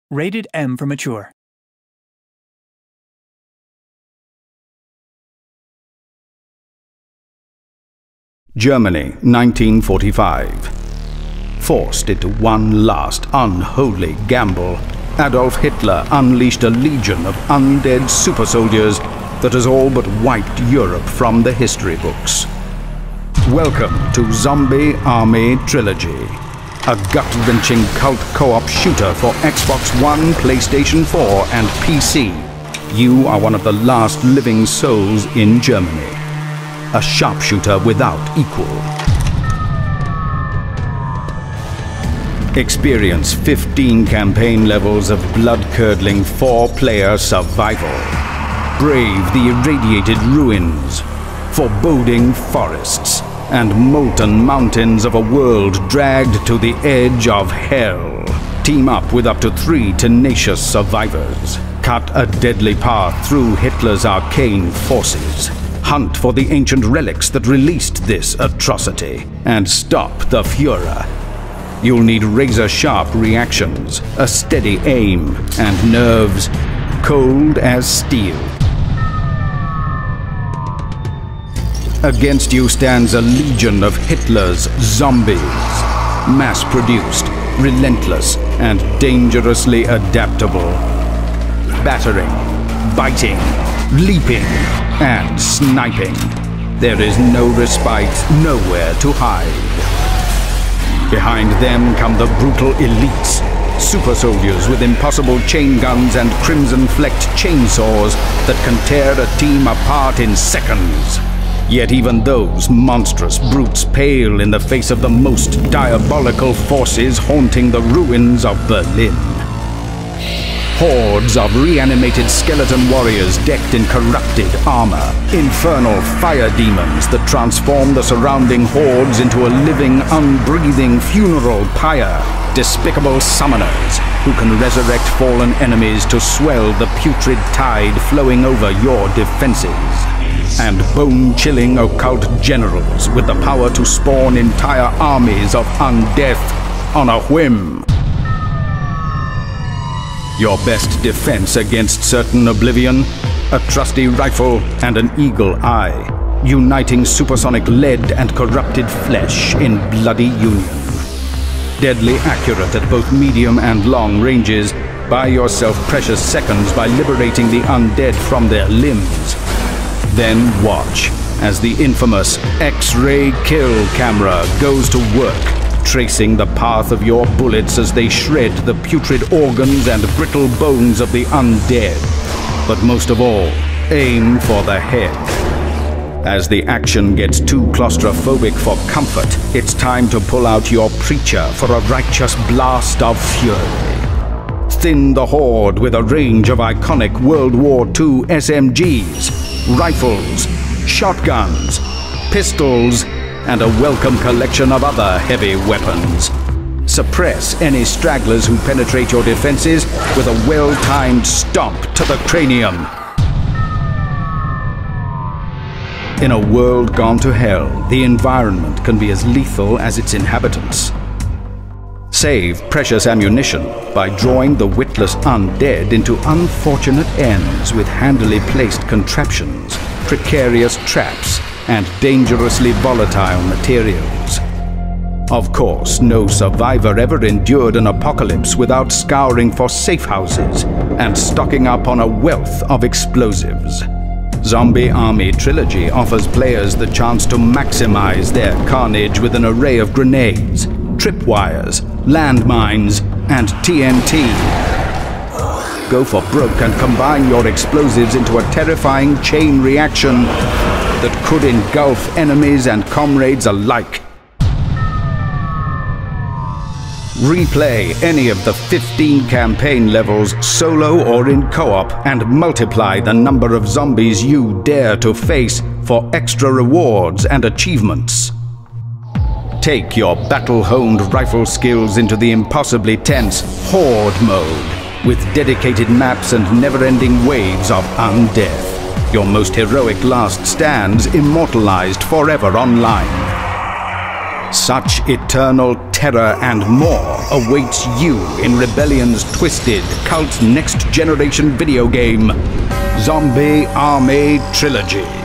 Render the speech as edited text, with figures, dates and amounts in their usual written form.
Rated M for mature. Germany, 1945. Forced into one last unholy gamble, Adolf Hitler unleashed a legion of undead super soldiers that has all but wiped Europe from the history books. Welcome to Zombie Army Trilogy, a gut-wrenching cult co-op shooter for Xbox One, PlayStation 4 and PC. You are one of the last living souls in Germany. A sharpshooter without equal. Experience 15 campaign levels of blood-curdling 4-player survival. Brave the irradiated ruins, foreboding forests, and molten mountains of a world dragged to the edge of hell. Team up with up to 3 tenacious survivors. Cut a deadly path through Hitler's arcane forces. Hunt for the ancient relics that released this atrocity, and stop the Führer. You'll need razor-sharp reactions, a steady aim, and nerves cold as steel. Against you stands a legion of Hitler's zombies. Mass-produced, relentless, and dangerously adaptable. Battering, biting, leaping, and sniping. There is no respite, nowhere to hide. Behind them come the brutal elites, super soldiers with impossible chain guns and crimson-flecked chainsaws that can tear a team apart in seconds. Yet even those monstrous brutes pale in the face of the most diabolical forces haunting the ruins of Berlin. Hordes of reanimated skeleton warriors decked in corrupted armor. Infernal fire demons that transform the surrounding hordes into a living, unbreathing funeral pyre. Despicable summoners who can resurrect fallen enemies to swell the putrid tide flowing over your defenses. And bone-chilling occult generals with the power to spawn entire armies of undeath on a whim. Your best defense against certain oblivion? A trusty rifle and an eagle eye, uniting supersonic lead and corrupted flesh in bloody union. Deadly accurate at both medium and long ranges, buy yourself precious seconds by liberating the undead from their limbs. Then watch as the infamous X-ray kill camera goes to work, tracing the path of your bullets as they shred the putrid organs and brittle bones of the undead. But most of all, aim for the head. As the action gets too claustrophobic for comfort, it's time to pull out your preacher for a righteous blast of fury. Thin the horde with a range of iconic World War II SMGs, rifles, shotguns, pistols, and a welcome collection of other heavy weapons. Suppress any stragglers who penetrate your defenses with a well-timed stomp to the cranium. In a world gone to hell, the environment can be as lethal as its inhabitants. Save precious ammunition by drawing the witless undead into unfortunate ends with handily placed contraptions, precarious traps, and dangerously volatile materials. Of course, no survivor ever endured an apocalypse without scouring for safe houses and stocking up on a wealth of explosives. Zombie Army Trilogy offers players the chance to maximize their carnage with an array of grenades, tripwires, landmines, and TNT. Go for broke and combine your explosives into a terrifying chain reaction that could engulf enemies and comrades alike. Replay any of the 15 campaign levels solo or in co-op and multiply the number of zombies you dare to face for extra rewards and achievements. Take your battle-honed rifle skills into the impossibly tense Horde mode with dedicated maps and never-ending waves of undeath. Your most heroic last stands immortalized forever online. Such eternal terror, and more awaits you in Rebellion's twisted, cult next-generation video game, Zombie Army Trilogy.